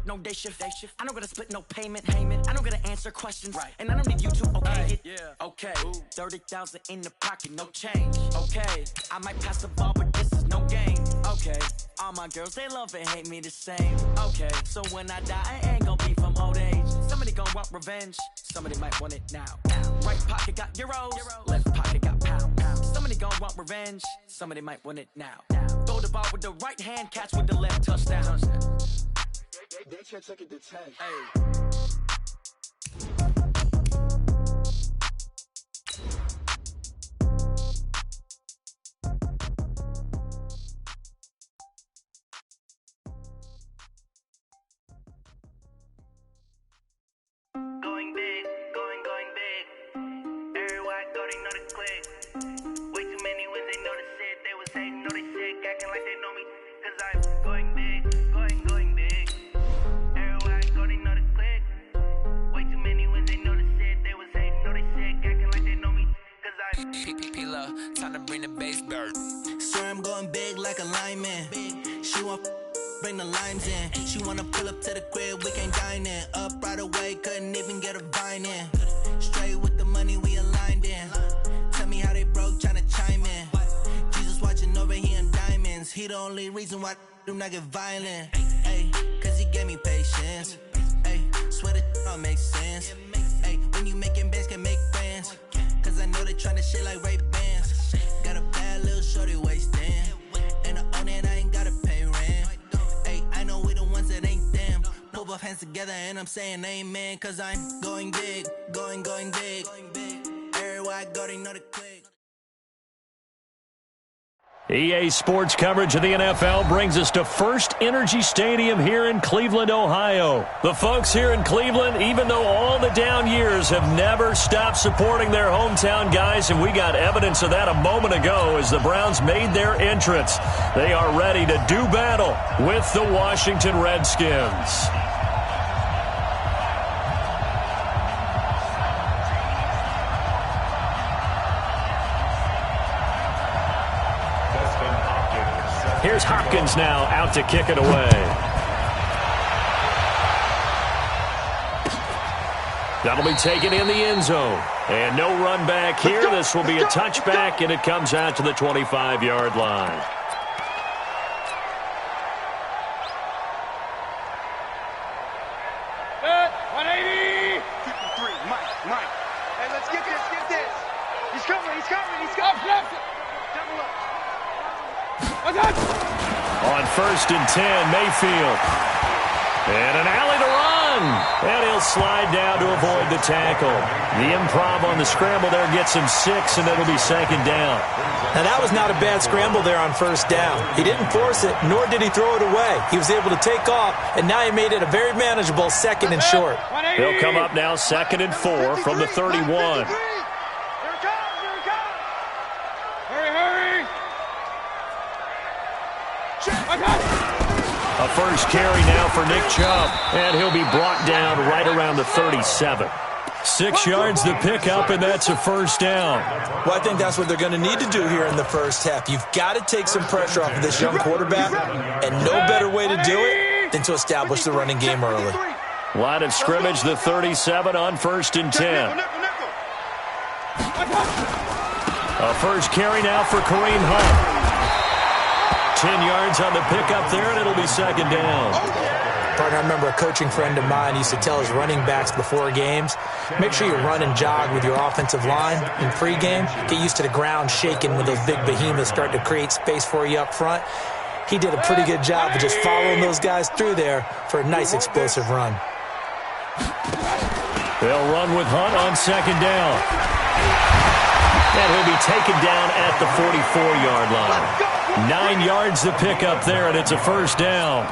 no day shift. I don't gotta split no payment. I don't gotta answer questions. And I don't need you to okay it. Okay, 30,000 in the pocket, no change. Okay, I might pass the ball, but this is no game. Okay, all my girls, they love and hate me the same. Okay, so when I die, I ain't gonna be from old age. Somebody gonna want revenge. Somebody might want it now. Right pocket got euros. Left pocket got pounds. Somebody gonna want revenge. Somebody might want it now. Throw the ball with the right hand, catch with the left, touchdown. They can't take it to 10. Going big, going big. Everywhere I go, they know the click. Way too many wins, they know the shit. They was hating, know they sick, acting like they know me. Cause I'm going big, going big. Everywhere I go, they know the click. Way too many wins, they know the shit. They was hating, know they sick, acting like they know me. Cause I'm PPP, time to bring the bass bird. Swear I'm going big like a lineman. She want bring the limes in. She wanna pull up to the crib, we can't dine in. Up right away, couldn't even get a vine in. Straight with the money we aligned in. Tell me how they broke, tryna chime in. Jesus watching over here in diamonds. He the only reason why do not get violent. Ay, cause he gave me patience. Ay, swear that all makes sense. Ay, when you making bands can make friends. Cause I know they tryna shit like Ray Bans. Got a bad little shorty wasting. And I own it, I ain't gotta pay rent. Ay, I know we the ones that ain't them. Pull both hands together and I'm saying amen. Cause I'm going big, going big. Everywhere I go, they know the click. EA Sports coverage of the NFL brings us to First Energy Stadium here in Cleveland, Ohio. The folks here in Cleveland, even though all the down years, have never stopped supporting their hometown guys, and we got evidence of that a moment ago as the Browns made their entrance. They are ready to do battle with the Washington Redskins. Here's Hopkins now out to kick it away. That'll be taken in the end zone. And no run back here. This will be a touchback, and it comes out to the 25-yard line. Good. 180. 53. Mike. Hey, let's get this. He's coming. Up. Double up. On 1st and 10, Mayfield. And an alley to run. And he'll slide down to avoid the tackle. The improv on the scramble there gets him 6, and it'll be 2nd down. Now, that was not a bad scramble there on 1st down. He didn't force it, nor did he throw it away. He was able to take off, and now he made it a very manageable 2nd and short. He'll come up now 2nd and 4 from the 31. A first carry now for Nick Chubb, and he'll be brought down right around the 37. 6 yards the pickup, and that's a 1st down. Well, I think that's what they're going to need to do here in the first half. You've got to take some pressure off of this young quarterback, and no better way to do it than to establish the running game early. Line of scrimmage, the 37 on 1st and 10. A first carry now for Kareem Hunt. 10 yards on the pickup there, and it'll be 2nd down. Partner, I remember a coaching friend of mine used to tell his running backs before games, make sure you run and jog with your offensive line in pregame. Get used to the ground shaking when those big behemoths start to create space for you up front. He did a pretty good job of just following those guys through there for a nice explosive run. They'll run with Hunt on 2nd down. And he'll be taken down at the 44-yard line. 9 yards the pickup there, and it's a 1st down.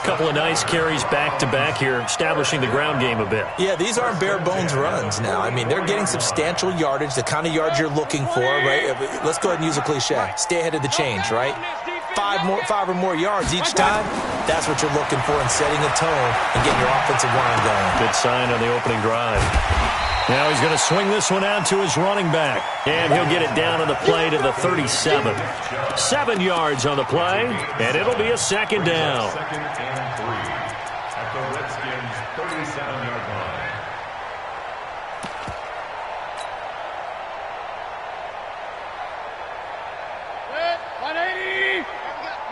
Couple of nice carries back-to-back here, establishing the ground game a bit. Yeah, these aren't bare-bones runs now. I mean, they're getting substantial yardage, the kind of yards you're looking for, right? Let's go ahead and use a cliche. Stay ahead of the change, right? 5 or more yards each time, that's what you're looking for in setting a tone and getting your offensive line going. Good sign on the opening drive. Now he's going to swing this one out to his running back. And he'll get it down on the play to the 37. 7 yards on the play, and it'll be a 2nd down. 7-yard line.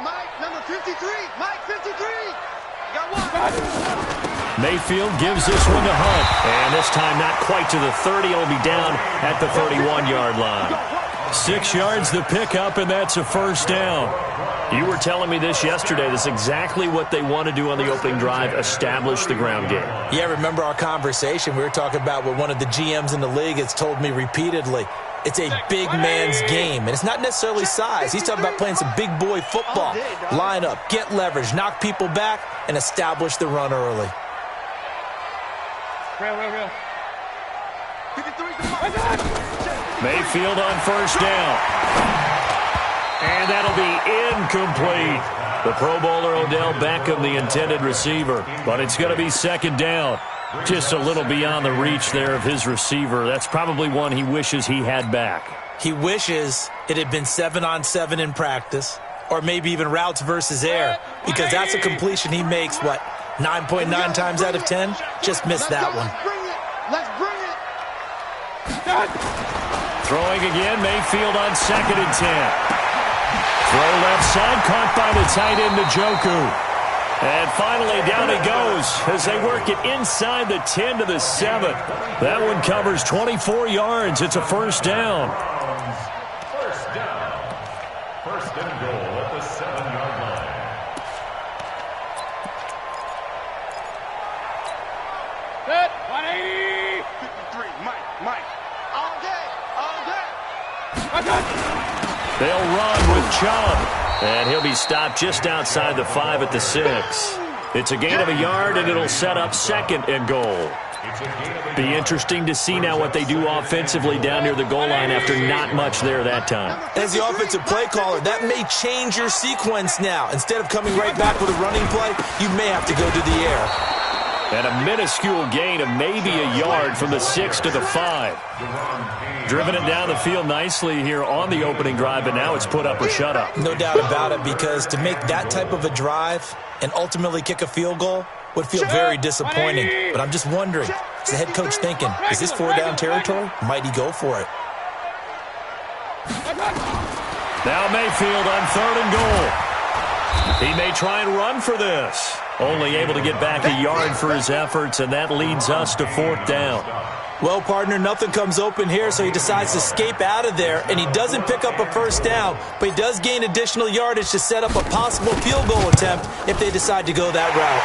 Mike, number 53. Mike, 53. Got one. Mayfield gives this one to Hunt. And this time not quite to the 30. It'll be down at the 31-yard line. 6 yards the pickup, and that's a first down. You were telling me this yesterday. This is exactly what they want to do on the opening drive, establish the ground game. Yeah, remember our conversation? We were talking about what one of the GMs in the league has told me repeatedly. It's a big man's game, and it's not necessarily size. He's talking about playing some big boy football. Line up, get leverage, knock people back, and establish the run early. Real. Mayfield on first down. And that'll be incomplete. The Pro Bowler Odell Beckham, the intended receiver. But it's going to be second down. Just a little beyond the reach there of his receiver. That's probably one he wishes he had back. He wishes it had been 7-on-7 in practice, or maybe even routes versus air, because that's a completion he makes, 9.9 times out of 10? Just missed that one. Let's bring it. Throwing again, Mayfield on 2nd and 10. Throw left side, caught by the tight end Njoku. And finally, down he goes as they work it inside the 10 to the 7. That one covers 24 yards. It's a first down. First down. First and goal at the 7-yard line. Good. 180. 53. Mike. All day. They'll run with Chubb. And he'll be stopped just outside the 5 at the 6. It's a gain of a yard, and it'll set up 2nd and goal. Be interesting to see now what they do offensively down near the goal line after not much there that time. As the offensive play caller, that may change your sequence now. Instead of coming right back with a running play, you may have to go to the air. And a minuscule gain of maybe a yard from the 6 to the 5. Driven it down the field nicely here on the opening drive, and now it's put up or shut up. No doubt about it, because to make that type of a drive and ultimately kick a field goal would feel very disappointing. But I'm just wondering, is the head coach thinking, is this 4-down territory? Might he go for it? Now Mayfield on 3rd and goal. He may try and run for this. Only able to get back a yard for his efforts, and that leads us to 4th down. Well, partner, nothing comes open here, so he decides to escape out of there, and he doesn't pick up a first down, but he does gain additional yardage to set up a possible field goal attempt if they decide to go that route.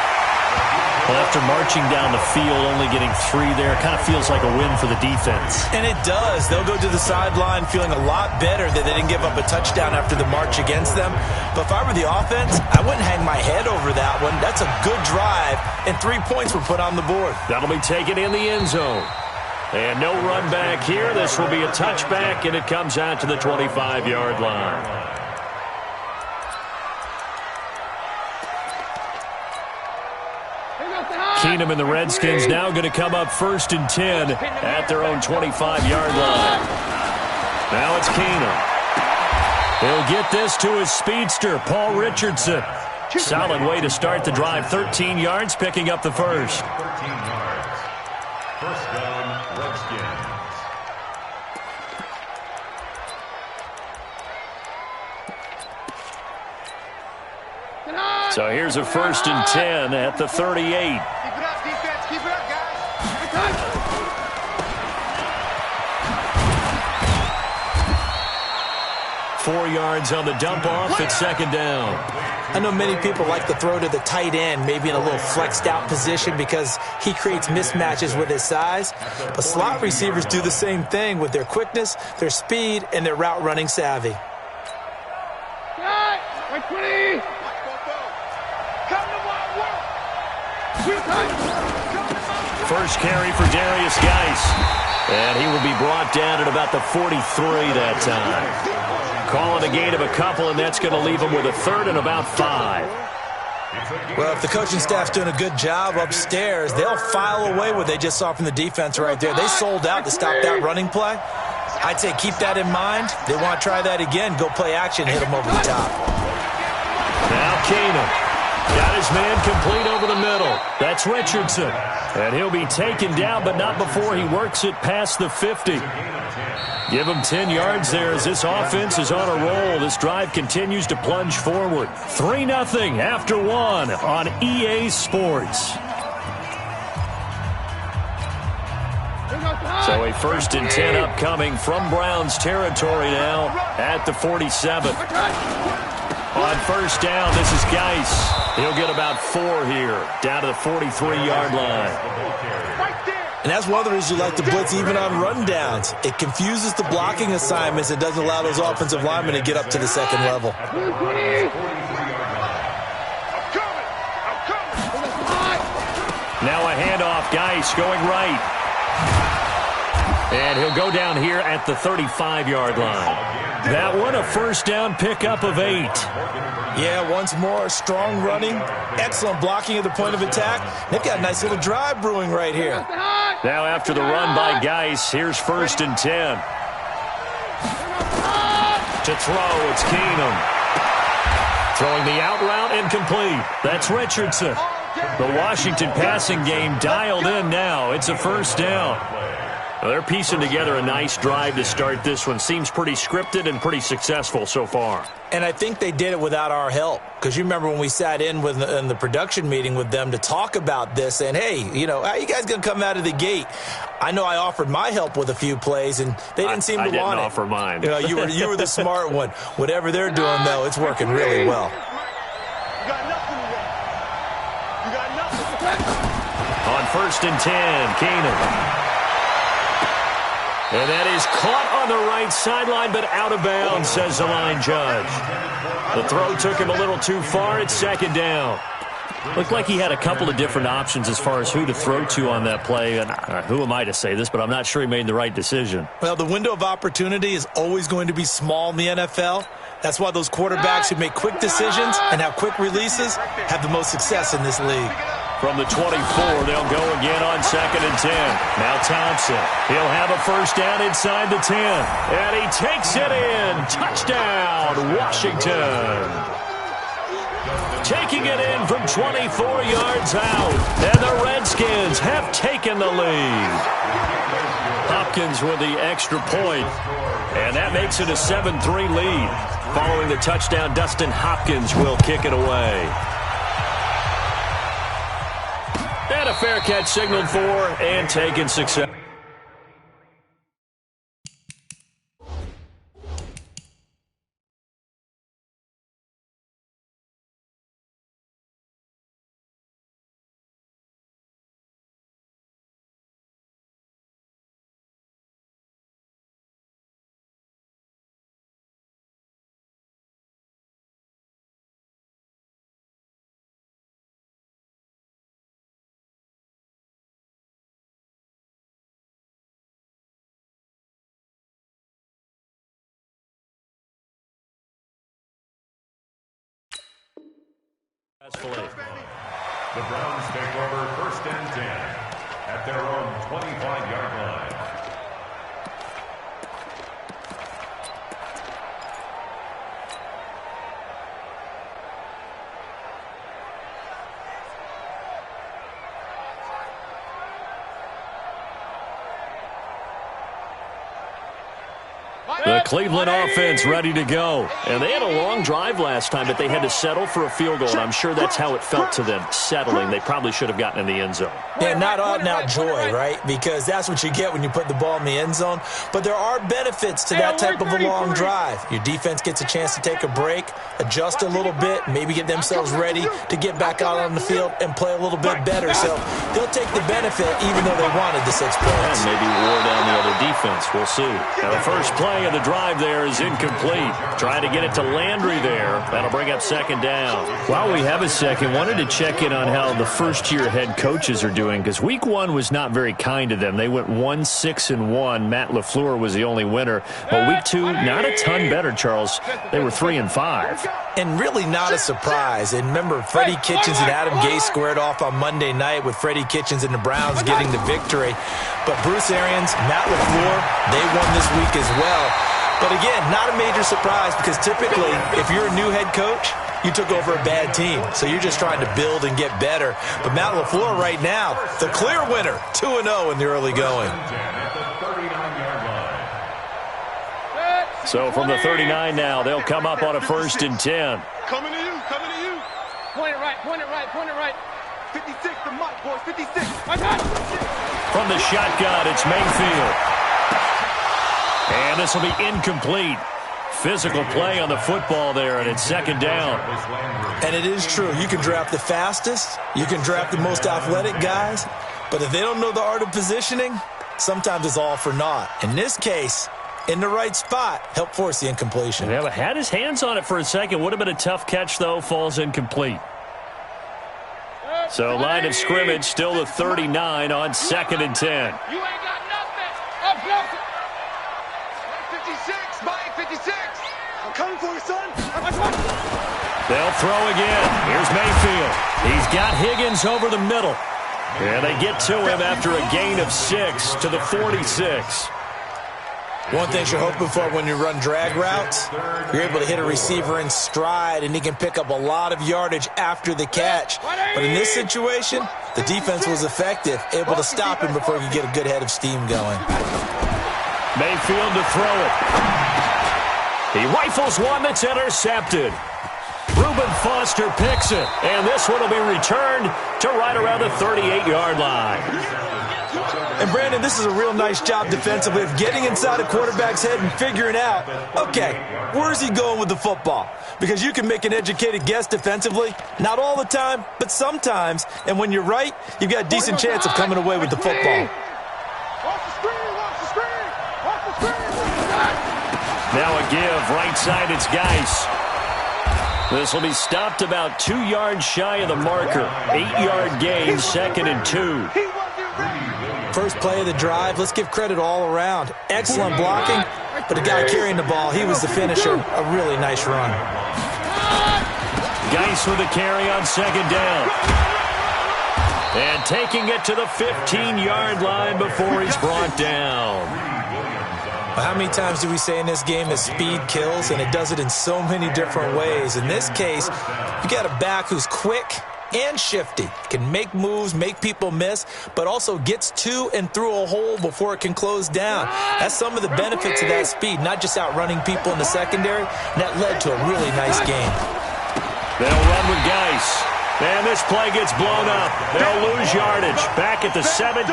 Well, after marching down the field, only getting 3 there, kind of feels like a win for the defense. And it does. They'll go to the sideline feeling a lot better that they didn't give up a touchdown after the march against them. But if I were the offense, I wouldn't hang my head over that one. That's a good drive, and 3 points were put on the board. That'll be taken in the end zone. And no run back here. This will be a touchback, and it comes out to the 25-yard line. Keenum and the Redskins now going to come up 1st and 10 at their own 25-yard line. Now it's Keenum. He'll get this to his speedster, Paul Richardson. Solid way to start the drive. 13 yards, picking up the first. 13 yards. First down, Redskins. So here's a 1st and 10 at the 38. Keep it up, defense. Keep it up, guys. 4 yards on the dump off. It's 2nd down. I know many people like to throw to the tight end, maybe in a little flexed out position because he creates mismatches with his size. But slot receivers do the same thing with their quickness, their speed, and their route running savvy. 20. First carry for Darius Geis. And he will be brought down at about the 43 that time. Calling a gain of a couple, and that's going to leave him with a 3rd and about 5. Well, if the coaching staff's doing a good job upstairs, they'll file away what they just saw from the defense right there. They sold out to stop that running play. I'd say keep that in mind. They want to try that again. Go play action, hit them over the top. Now Keenum. Got his man complete over the middle. That's Richardson. And he'll be taken down, but not before he works it past the 50. Give him 10 yards there as this offense is on a roll. This drive continues to plunge forward. 3-0 after 1 on EA Sports. So a 1st and 10 upcoming from Browns territory now at the 47. On 1st down, this is Geis. He'll get about 4 here, down to the 43-yard line. And that's one of the reasons you like to blitz even on rundowns. It confuses the blocking assignments. It doesn't allow those offensive linemen to get up to the second level. Now a handoff. Geis going right. And he'll go down here at the 35-yard line. That one a 1st down pickup of 8. Yeah, once more, strong running, excellent blocking at the point of attack. They've got a nice little drive brewing right here. Now after the run by Geis, here's 1st and 10. To throw, it's Keenum. Throwing the out route incomplete. That's Richardson. The Washington passing game dialed in now. It's a 1st down. Well, they're piecing together a nice drive to start this one. Seems pretty scripted and pretty successful so far. And I think they did it without our help. Because you remember when we sat in the production meeting with them to talk about this, and hey, you know, how you guys going to come out of the gate? I know I offered my help with a few plays, and they didn't seem to want it. I didn't offer mine. You know, you were the smart one. Whatever they're doing, though, it's working really well. You got nothing today. You got nothing. On 1st and 10, Keenum. And that is caught on the right sideline, but out of bounds, says the line judge. The throw took him a little too far. It's 2nd down. Looked like he had a couple of different options as far as who to throw to on that play. And who am I to say this, but I'm not sure he made the right decision. Well, the window of opportunity is always going to be small in the NFL. That's why those quarterbacks who make quick decisions and have quick releases have the most success in this league. From the 24, they'll go again on 2nd and 10. Now Thompson. He'll have a 1st down inside the 10. And he takes it in. Touchdown, Washington. Taking it in from 24 yards out. And the Redskins have taken the lead. Hopkins with the extra point. And that makes it a 7-3 lead. Following the touchdown, Dustin Hopkins will kick it away. And a fair catch signaled for and taken success. The Browns take over 1st and 10 at their own 25-yard line. The Cleveland offense ready to go. And they had a long drive last time, but they had to settle for a field goal, and I'm sure that's how it felt to them, settling. They probably should have gotten in the end zone. Yeah, not out-and-out joy, right? Because that's what you get when you put the ball in the end zone. But there are benefits to that type of a long drive. Your defense gets a chance to take a break, adjust a little bit, maybe get themselves ready to get back out on the field and play a little bit better. So they'll take the benefit even though they wanted the 6 points. And maybe wore down the other defense. We'll see. Now the first play of the drive there is incomplete. Trying to get it to Landry there. That'll bring up 2nd down. While we have a second, wanted to check in on how the first-year head coaches are doing, because week 1 was not very kind to them. They went 1-6-1. Matt LaFleur was the only winner. But week 2, not a ton better, Charles. They were 3-5. And really not a surprise. And remember, Freddie Kitchens and Adam Gase squared off on Monday night with Freddie Kitchens and the Browns getting the victory. But Bruce Arians, Matt LaFleur, they won this week as well. But again, not a major surprise because typically if you're a new head coach, you took over a bad team. So you're just trying to build and get better. But Matt LaFleur right now, the clear winner, 2-0 in the early going. So from the 39 now, they'll come up on a 1st and 10. Coming to you, coming to you. Point it right, point it right, point it right. 56 to Mike, boys, 56. From the shotgun, it's Mayfield. And this will be incomplete. Physical play on the football there, and it's 2nd down. And it is true. You can draft the fastest. You can draft the most athletic guys. But if they don't know the art of positioning, sometimes it's all for naught. In this case, in the right spot, help force the incompletion. Yeah, but had his hands on it for a second. Would have been a tough catch, though. Falls incomplete. So line of scrimmage still the 39 on 2nd and 10. You ain't got nothing. Up close. 56, Mike, 56. I'm coming for you, son. They'll throw again. Here's Mayfield. He's got Higgins over the middle. And they get to him after a gain of 6 to the 46. One thing you're hoping for when you run drag routes, you're able to hit a receiver in stride, and he can pick up a lot of yardage after the catch. But in this situation, the defense was effective, able to stop him before he could get a good head of steam going. Mayfield to throw it. He rifles one that's intercepted. Reuben Foster picks it, and this one will be returned to right around the 38-yard line. And, Brandon, this is a real nice job defensively of getting inside a quarterback's head and figuring out, okay, where's he going with the football? Because you can make an educated guess defensively, not all the time, but sometimes. And when you're right, you've got a decent chance of coming away with the football. Now a give, right side, it's Geis. This will be stopped about 2 yards shy of the marker. 8-yard gain, 2nd and 2. First play of the drive, let's give credit all around. Excellent blocking, but the guy carrying the ball, he was the finisher. A really nice run. Geis with a carry on 2nd down. And taking it to the 15-yard line before he's brought down. Well, how many times do we say in this game that speed kills, and it does it in so many different ways? In this case, you got a back who's quick and shifty, can make moves, make people miss, but also gets to and through a hole before it can close down. That's some of the benefits of that speed, not just outrunning people in the secondary, and that led to a really nice game. They'll run with Geis. And this play gets blown up. They'll lose yardage back at the 17.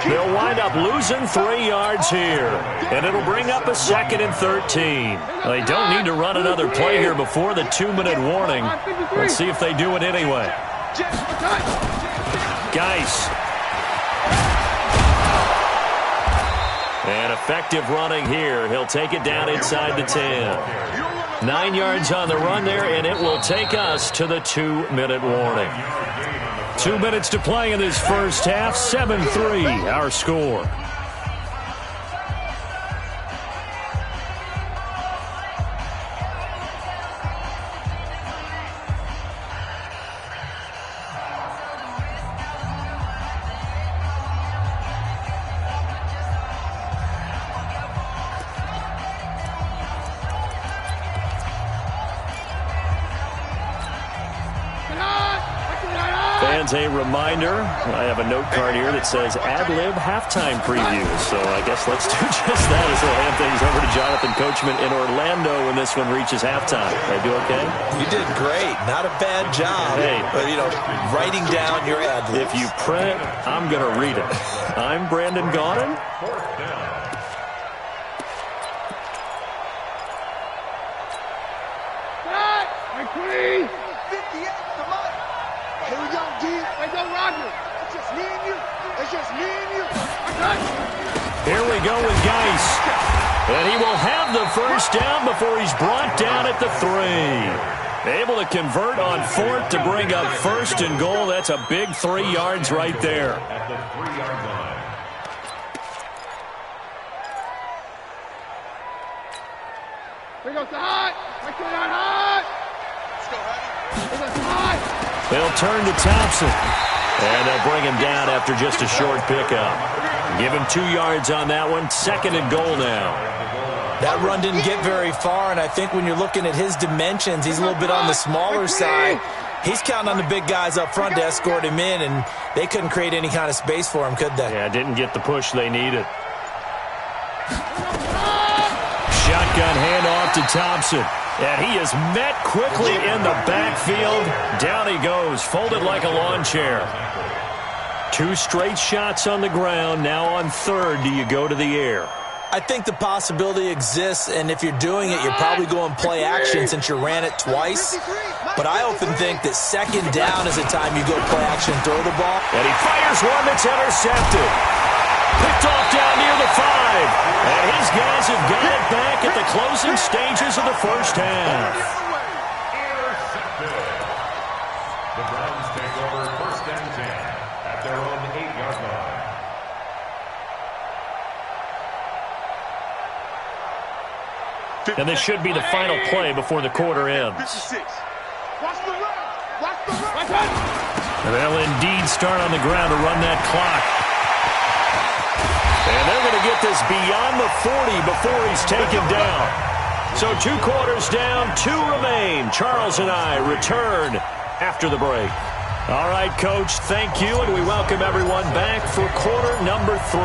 They'll wind up losing 3 yards here. And it'll bring up a 2nd and 13. They don't need to run another play here before the 2-minute warning. Let's see if they do it anyway. Geis. And effective running here. He'll take it down inside the 10. 9 yards on the run there, and it will take us to the 2-minute warning. 2 minutes to play in this first half. 7-3, our score. Fans, a reminder, I have a note card here that says ad-lib halftime preview. So I guess let's do just that as we'll hand things over to Jonathan Coachman in Orlando when this one reaches halftime. Did I do okay? You did great. Not a bad job. Hey. But, you know, writing down your ad-libs. If you print, I'm going to read it. I'm Brandon Gaudin. Here we go with Geis. And he will have the first down before he's brought down at the 3. Able to convert on 4th to bring up 1st and goal. That's a big 3 yards right there. At the 3-yard line. Here goes the high. Let's go down high. Let's go high. Here goes the high. They'll turn to Thompson. And they'll bring him down after just a short pickup. Give him 2 yards on that one. 2nd and goal now. That run didn't get very far, and I think when you're looking at his dimensions, he's a little bit on the smaller side. He's counting on the big guys up front to escort him in, and they couldn't create any kind of space for him, could they? Yeah, didn't get the push they needed. Shotgun handoff to Thompson. And he is met quickly in the backfield. Down he goes, folded like a lawn chair. 2 straight shots on the ground. Now on third, do you go to the air? I think the possibility exists, and if you're doing it, you're probably going play action since you ran it twice. But I often think that second down is the time you go play action, throw the ball. And he fires one that's intercepted. Picked off down near the 5. And his guys have got it back at the closing stages of the first half. Intercepted. The Browns take over 1st and 10 at their own 8-yard line. And this should be the final play before the quarter ends. And they'll indeed start on the ground to run that clock. And they're going to get this beyond the 40 before he's taken down. So 2 quarters down, 2 remain. Charles and I return after the break. All right, Coach, thank you, and we welcome everyone back for quarter number 3.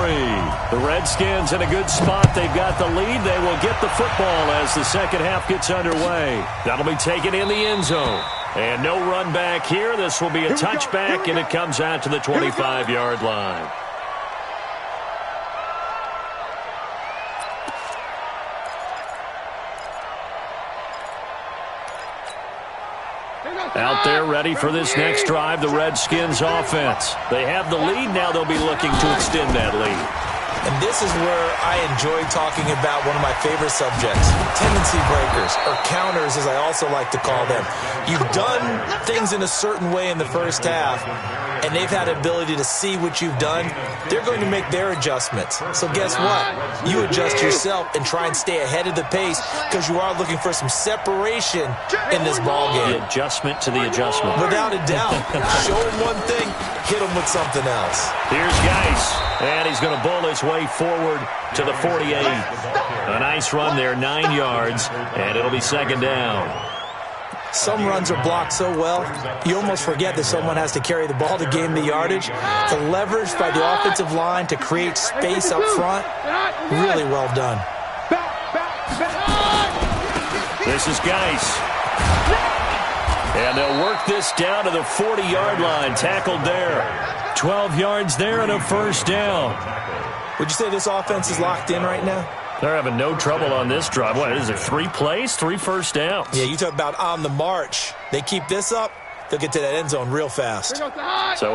The Redskins in a good spot. They've got the lead. They will get the football as the second half gets underway. That'll be taken in the end zone. And no run back here. This will be a touchback, and it comes out to the 25-yard line. Out there ready for this next drive, the Redskins offense. They have the lead. Now they'll be looking to extend that lead. And this is where I enjoy talking about one of my favorite subjects, tendency breakers, or counters as I also like to call them. You've done things in a certain way in the first half, and they've had the ability to see what you've done. They're going to make their adjustments. So guess what? You adjust yourself and try and stay ahead of the pace because you are looking for some separation in this ball game. The adjustment to the adjustment. Without a doubt. Show him one thing, hit him with something else. Here's Geis, and he's going to bowl his way forward to the 48. A nice run there, 9 yards, and it'll be second down. Some runs are blocked so well, you almost forget that someone has to carry the ball to gain the yardage. The leverage by the offensive line to create space up front, really well done. This is Geis. And they'll work this down to the 40-yard line, tackled there. 12 yards there and a first down. Would you say this offense is locked in right now? They're having no trouble on this drive. What is it, 3 plays, 3 first downs? Yeah, you talk about on the march. They keep this up, they'll get to that end zone real fast. So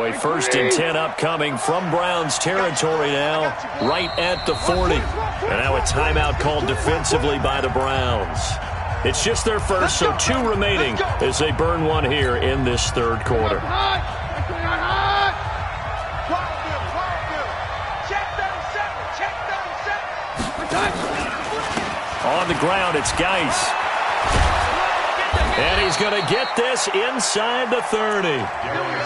a 1st and 10 upcoming from Browns territory now, right at the 40. And now a timeout called defensively by the Browns. It's just their first, so 2 remaining as they burn one here in this third quarter. On the ground, it's Geis. And he's going to get this inside the 30.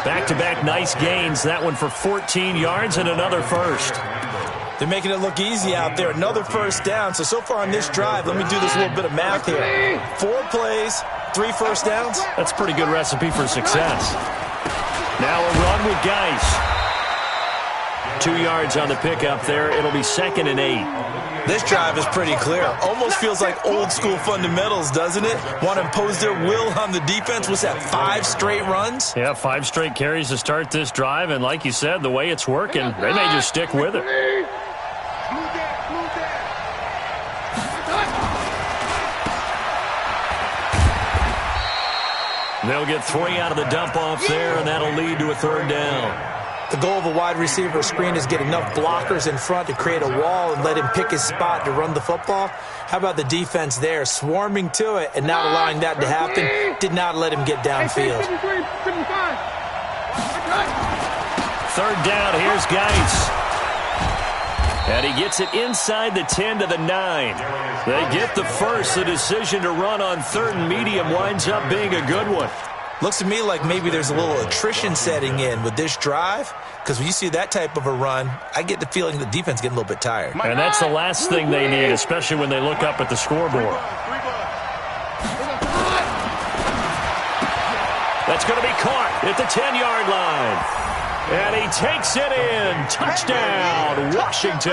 Back-to-back nice gains. That one for 14 yards and another first. They're making it look easy out there. Another first down. So far on this drive, let me do this little bit of math here. 4 plays, 3 first downs. That's a pretty good recipe for success. Now a run with Geis. 2 yards on the pickup there. It'll be 2nd and 8. This drive is pretty clear. Almost feels like old school fundamentals, doesn't it? Want to impose their will on the defense. What's that, 5 straight runs? Yeah, 5 straight carries to start this drive. And like you said, the way it's working, they may just stick with it. They'll get 3 out of the dump-off there, and that'll lead to a 3rd down. The goal of a wide receiver screen is get enough blockers in front to create a wall and let him pick his spot to run the football. How about the defense there, swarming to it and not allowing that to happen? Did not let him get downfield. 3rd down, here's Geis. And he gets it inside the 10 to the 9. They get the first. The decision to run on 3rd and medium winds up being a good one. Looks to me like maybe there's a little attrition setting in with this drive. because when you see that type of a run, I get the feeling the defense getting a little bit tired. And that's the last thing they need, especially when they look up at the scoreboard. That's going to be caught at the 10-yard line. And he takes it in. Touchdown, Washington.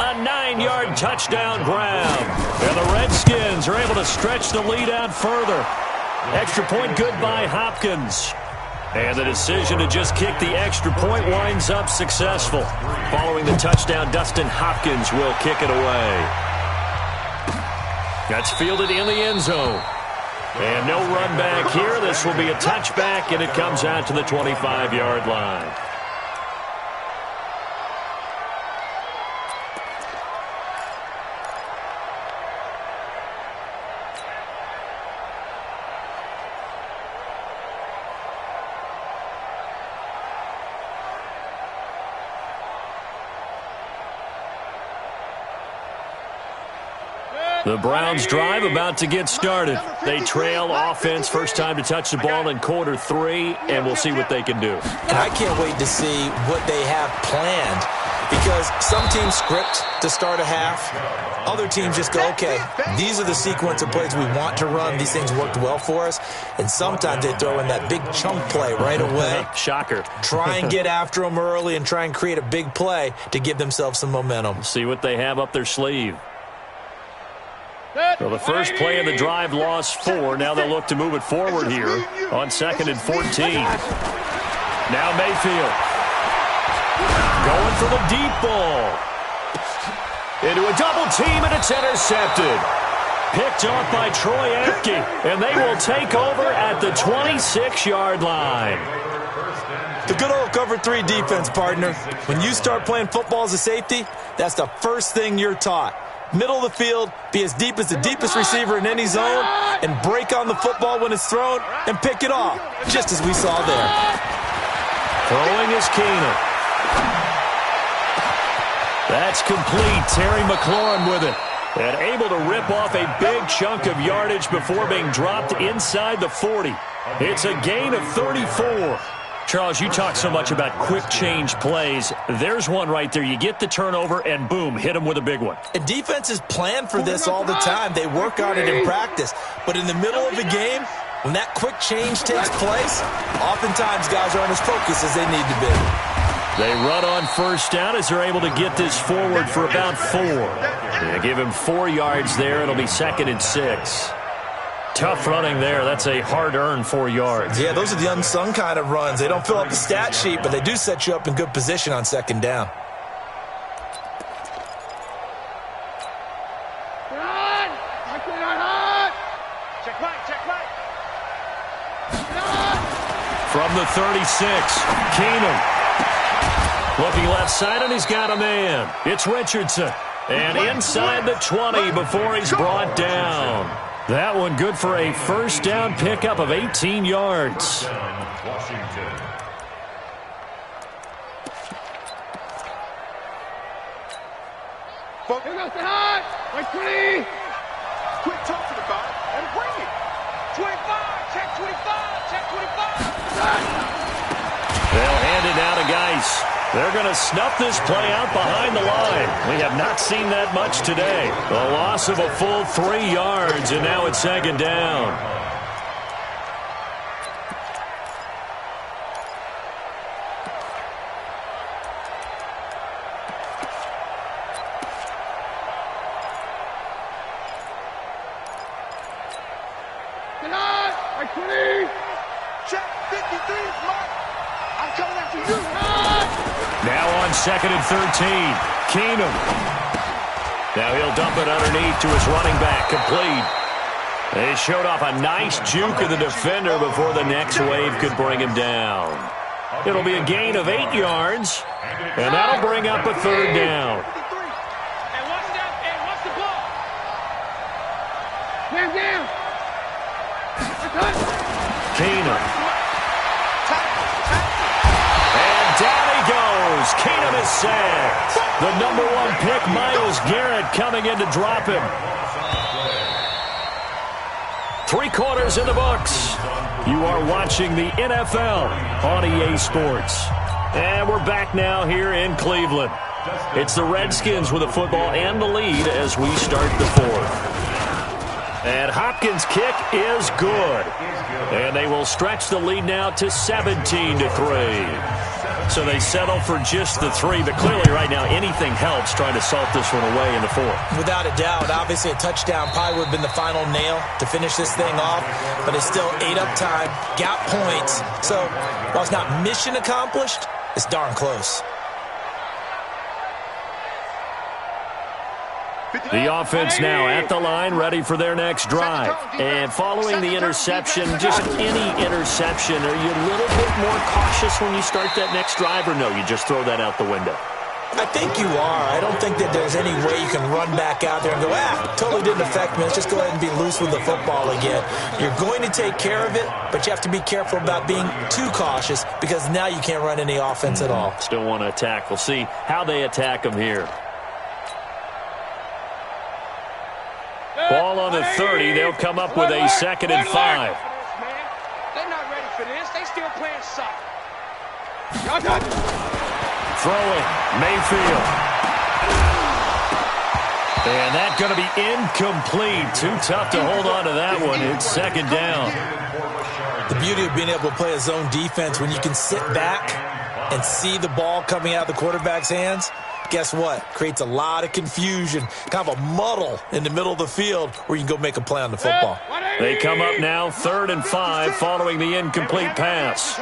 A 9-yard touchdown grab. And the Redskins are able to stretch the lead out further. Extra point good by Hopkins. And the decision to just kick the extra point winds up successful. Following the touchdown, Dustin Hopkins will kick it away. That's fielded in the end zone. And no run back here. This will be a touchback, and it comes out to the 25-yard line. The Browns drive about to get started. They trail offense, first time to touch the ball in quarter 3, and we'll see what they can do. And I can't wait to see what they have planned, because some teams script to start a half. Other teams just go, okay, these are the sequence of plays we want to run. These things worked well for us. And sometimes they throw in that big chunk play right away. Shocker. Try and get after them early and try and create a big play to give themselves some momentum. See what they have up their sleeve. So the first play of the drive lost 4. Now they'll look to move it forward here on 2nd and 14. Now Mayfield going for the deep ball. Into a double team, and it's intercepted. Picked off by Troy Apke, and they will take over at the 26-yard line. The good old cover 3 defense, partner. When you start playing football as a safety, that's the first thing you're taught. Middle of the field, be as deep as the deepest receiver in any zone, and break on the football when it's thrown and pick it off, just as we saw there. Throwing is Keenum. That's complete. Terry McLaurin with it. And able to rip off a big chunk of yardage before being dropped inside the 40. It's a gain of 34. Charles, you talk so much about quick change plays. There's one right there. You get the turnover, and boom, hit them with a big one. And defenses plan for this all the time. They work on it in practice. But in the middle of the game, when that quick change takes place, oftentimes guys aren't as focused as they need to be. They run on first down as they're able to get this forward for about 4. They give him 4 yards there. It'll be 2nd and 6. Tough running there. That's a hard-earned 4 yards. Yeah, those are the unsung kind of runs. They don't fill up the stat sheet, but they do set you up in good position on 2nd down. From the 36, Keenum. Looking left side, and he's got a man. It's Richardson. And inside the 20 before he's brought down. That one good for a first down pickup of 18 yards. Washington. Here goes the hot. Like 20. Quick talk to the guy and bring it. 25. Check 25. Check 25. They'll hand it out to Geis. They're going to snuff this play out behind the line. We have not seen that much today. A loss of a full 3 yards, and now it's 2nd down. Like 20. Check 53. Mark. I'm coming after you. Now on 2nd and 13, Keenum. Now he'll dump it underneath to his running back, complete. They showed off a nice juke of the defender before the next wave could bring him down. It'll be a gain of 8 yards, and that'll bring up a 3rd down. And watch the ball. Man down. Keenum. Down he goes. Keenum is sacked. The #1 pick, Myles Garrett, coming in to drop him. 3 quarters in the books. You are watching the NFL on EA Sports. And we're back now here in Cleveland. It's the Redskins with the football and the lead as we start the fourth. And Hopkins' kick is good. And they will stretch the lead now to 17-3. So they settle for just the 3, but clearly right now anything helps trying to salt this one away in the fourth. Without a doubt, obviously a touchdown probably would have been the final nail to finish this thing off, but it's still 8 up time, got points. So while it's not mission accomplished, it's darn close. The offense now at the line, ready for their next drive. And following the interception, just any interception, are you a little bit more cautious when you start that next drive, or no, you just throw that out the window? I think you are. I don't think that there's any way you can run back out there and go, totally didn't affect me. Let's just go ahead and be loose with the football again. You're going to take care of it, but you have to be careful about being too cautious because now you can't run any offense at all. Still want to attack. We'll see how they attack them here. Ball on the 30. They'll come up with a 2nd and 5. They're not ready for this. They still playing soft. Throwing, Mayfield. And that's going to be incomplete. Too tough to hold on to that one. It's 2nd down. The beauty of being able to play a zone defense when you can sit back and see the ball coming out of the quarterback's hands, guess what? Creates a lot of confusion, kind of a muddle in the middle of the field where you can go make a play on the football. They come up now 3rd and 5 following the incomplete pass.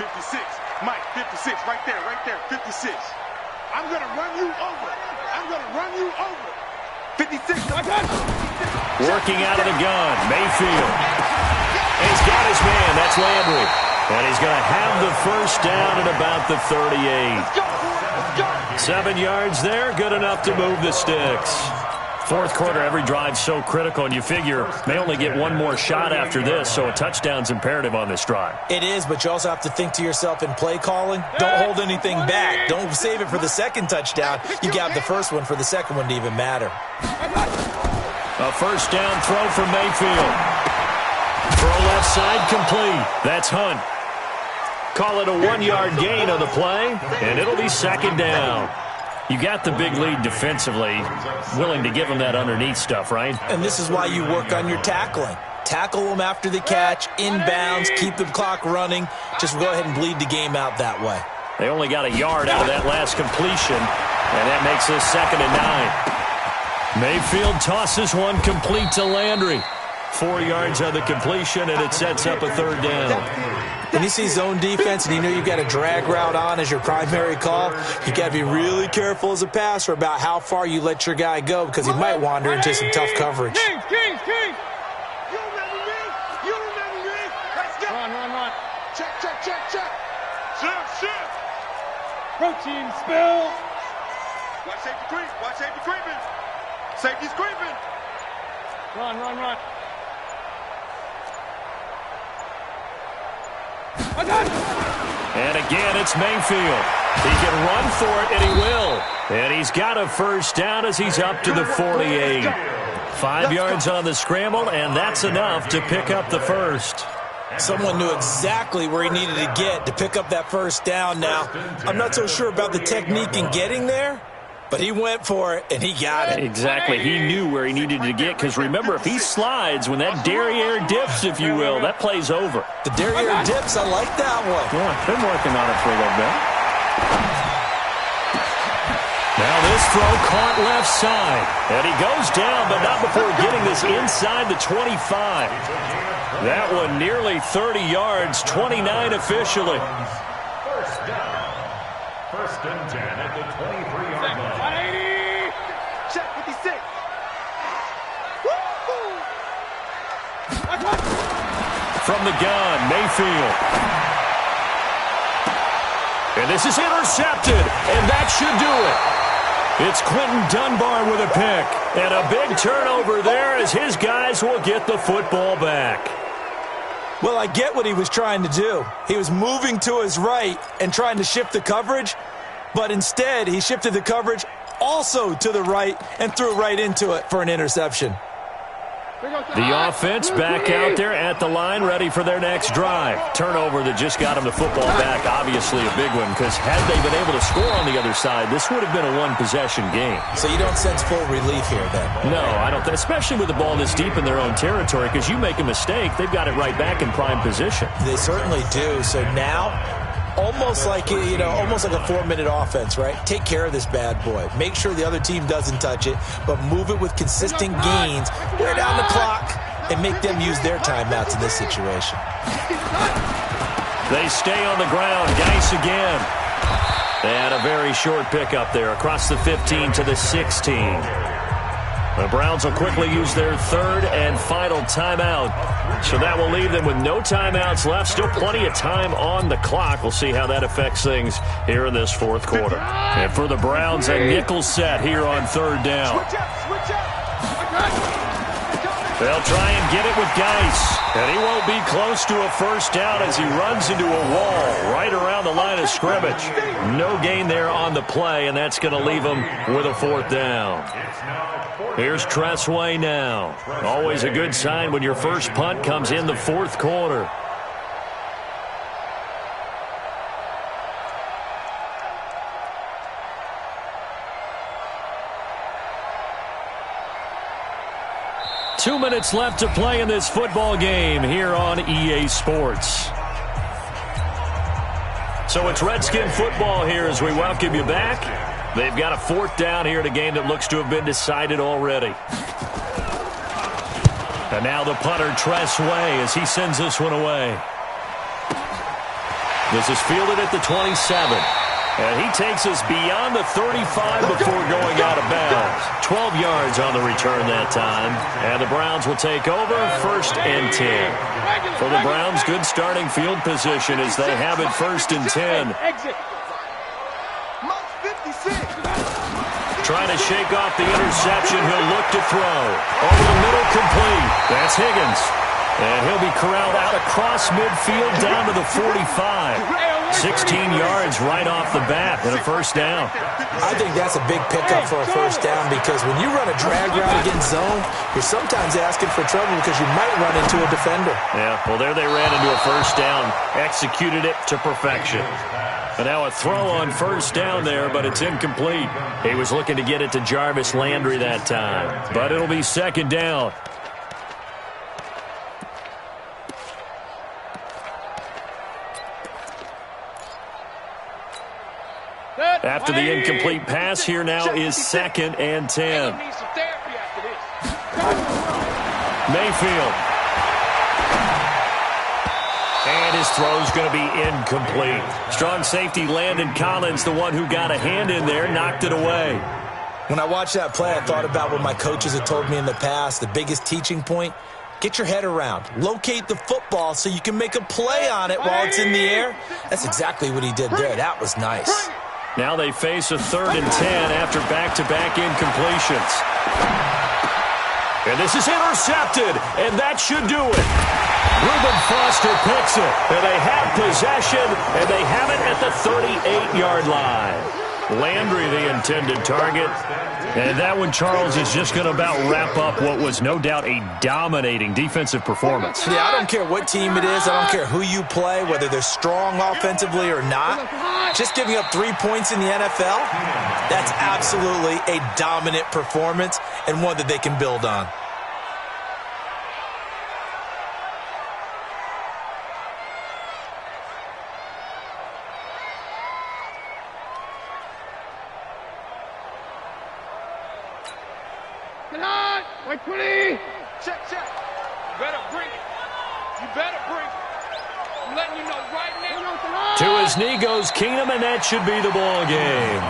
56, Mike, 56, right there, 56. I'm going to run you over. 56. Working out of the gun, Mayfield. And he's got his man, that's Landry. And he's going to have the first down at about the 38. 7 yards there, good enough to move the sticks. Fourth quarter, every drive's so critical, and you figure may only get one more shot after this, so a touchdown's imperative on this drive. It is, but you also have to think to yourself in play calling, don't hold anything back. Don't save it for the second touchdown. You got the first one for the second one to even matter. A first down throw for Mayfield. Throw left side complete. That's Hunt. Call it a 1-yard gain on the play, and it'll be 2nd down. You got the big lead defensively, willing to give them that underneath stuff, right? And this is why you work on your tackling. Tackle them after the catch, inbounds, keep the clock running. Just go ahead and bleed the game out that way. They only got a yard out of that last completion, and that makes this 2nd and 9. Mayfield tosses one complete to Landry. 4 yards on the completion, and it sets up a 3rd down. When you see zone defense and you know you've got a drag route on as your primary call, you got to be really careful as a passer about how far you let your guy go because he might wander into some tough coverage. Kings! You remember me? Let's go! Run. Check. Shift. Protein spill. Watch safety creeping. Safety's creeping. Run. And again, it's Mayfield. He can run for it, and he will. And he's got a first down as he's up to the 48. 5 yards on the scramble, and that's enough to pick up the first. Someone knew exactly where he needed to get to pick up that first down now. I'm not so sure about the technique in getting there, but he went for it, and he got it. Exactly. He knew where he needed to get, because remember, if he slides, when that derriere dips, if you will, that play's over. The derriere dips, I like that one. Yeah, been working on it for a little bit. Now this throw caught left side, and he goes down, but not before getting this inside the 25. That one nearly 30 yards, 29 officially. First down. 1st and 10 at the 23-yard line. Check 56. From the gun, Mayfield. And this is intercepted, and that should do it. It's Quentin Dunbar with a pick, and a big turnover there as his guys will get the football back. Well, I get what he was trying to do. He was moving to his right and trying to shift the coverage, but instead he shifted the coverage also to the right and threw right into it for an interception. The offense back out there at the line, ready for their next drive. Turnover that just got them the football back, obviously a big one, because had they been able to score on the other side, this would have been a one-possession game. So you don't sense full relief here, then? No, I don't, especially with the ball this deep in their own territory, because you make a mistake, they've got it right back in prime position. They certainly do. So now, almost like a 4-minute offense, right? Take care of this bad boy. Make sure the other team doesn't touch it, but move it with consistent gains, wear down the clock, and make them use their timeouts in this situation. They stay on the ground. Geis again. They had a very short pickup there across the 15 to the 16. The Browns will quickly use their third and final timeout. So that will leave them with no timeouts left. Still plenty of time on the clock. We'll see how that affects things here in this fourth quarter. And for the Browns, a nickel set here on third down. They'll try and get it with Geis. And he won't be close to a first down as he runs into a wall right around the line of scrimmage. No gain there on the play, and that's going to leave him with a fourth down. Here's Tressway now. Always a good sign when your first punt comes in the fourth quarter. Two minutes left to play in this football game here on EA Sports. So it's Redskin football here as we welcome you back. They've got a fourth down here in a game that looks to have been decided already. And now the punter, Tressway, as he sends this one away. This is fielded at the 27. And he takes us beyond the 35 before going out of bounds. 12 yards on the return that time. And the Browns will take over, 1st and 10. For the Browns, good starting field position as they have it 1st and 10. Trying to shake off the interception. He'll look to throw. Over the middle, complete. That's Higgins. And he'll be corralled out across midfield down to the 45. 16 yards right off the bat and a first down. I think that's a big pickup for a first down because when you run a drag route against zone, you're sometimes asking for trouble because you might run into a defender. Yeah, well, there they ran into a first down, executed it to perfection. And now a throw on first down there, but it's incomplete. He was looking to get it to Jarvis Landry that time, but it'll be 2nd down. After the incomplete pass, here now is 2nd and 10. Mayfield. And his throw's going to be incomplete. Strong safety Landon Collins, the one who got a hand in there, knocked it away. When I watched that play, I thought about what my coaches had told me in the past. The biggest teaching point, get your head around. Locate the football so you can make a play on it while it's in the air. That's exactly what he did there. That was nice. Now they face a 3rd and 10 after back-to-back incompletions. And this is intercepted, and that should do it. Reuben Foster picks it, and they have possession, and they have it at the 38-yard line. Landry, the intended target. And that one, Charles, is just going to about wrap up what was no doubt a dominating defensive performance. Yeah, I don't care what team it is. I don't care who you play, whether they're strong offensively or not. Just giving up 3 points in the NFL, that's absolutely a dominant performance and one that they can build on. Like 20. Check. You better bring it. You better bring it. I'm letting you know right now. To his knee goes Keenum, and that should be the ball game.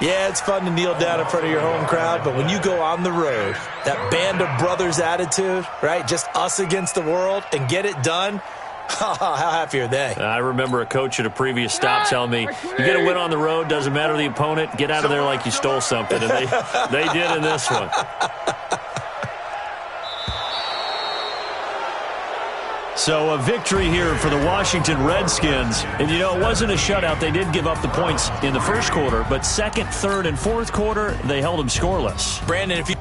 Yeah, it's fun to kneel down in front of your home crowd, but when you go on the road, that band of brothers attitude, right? Just us against the world and get it done. How happy are they? I remember a coach at a previous stop telling me, you get a win on the road, doesn't matter the opponent, get out of there like you stole something. And they did in this one. So a victory here for the Washington Redskins. And, you know, it wasn't a shutout. They did give up the points in the first quarter, but 2nd, 3rd, and 4th quarter, they held them scoreless. Brandon, if you